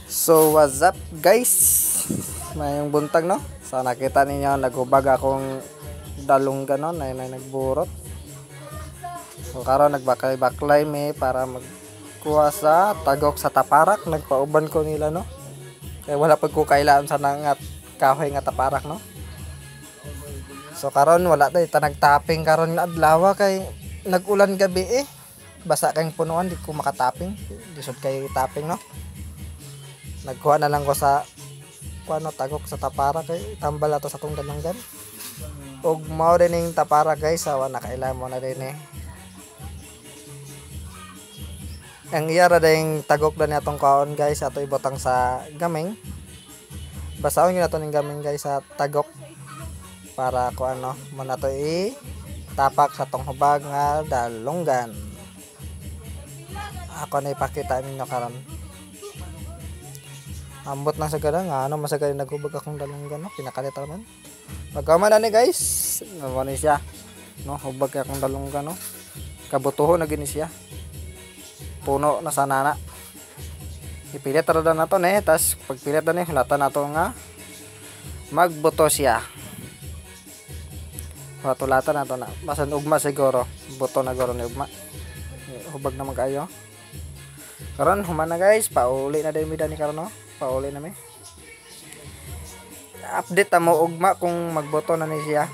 So what's up guys? Mayong buntag no. So nakita ninyo naghubag akong dalong ganon na nagburot. So karon nagbaklay-baklay mi para magkuha sa tagok sa taparak. Nagpauban ko nila no. Kaya wala pag ko kailangan sa nangat kahoy nga taparak no. So karon wala tay nagtapping karon nga adlaw kay nagulan gabi basa kayong punuan di ko makatapping. Disod kay tapping no. Nagkuha na lang ko sa kuano tagok sa tapara kay tambal ato sa tong dalanggan. Og mao din ning tapara guys, awa nakailan mo na din Ang iyara ding tagok na atong kaon guys, ato ibutang sa gaming. Basaon gyud nato ning gaming guys sa tagok para kuano mo na to tapak sa tong hubag nga dalunggan. Ako na ipakita ninyo karon. Ambot na sa gada nga ano masagay naghubag akong dalunggan no, pinakalit naman. Pagkaman na ni guys, mo ni siya. No, hubag akong dalunggan no. Kabutuho na gini siya. Puno na sana na. Ipilit ra na to ne, tas pagpilit na ni hulatan nato nga magbuto siya. Watulatan nato na. Basan ugma siguro, buto na goro ni ugma. Hubag na magayo. Karon human na guys, pauli na din mi dani karon no. Pauli na mi. Update ta mo ugma kung magboto na ni siya.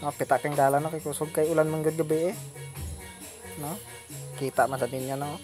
No, pita kang dala no kay kusog kay ulan man gud gabi no. Kita man sa ninyo no.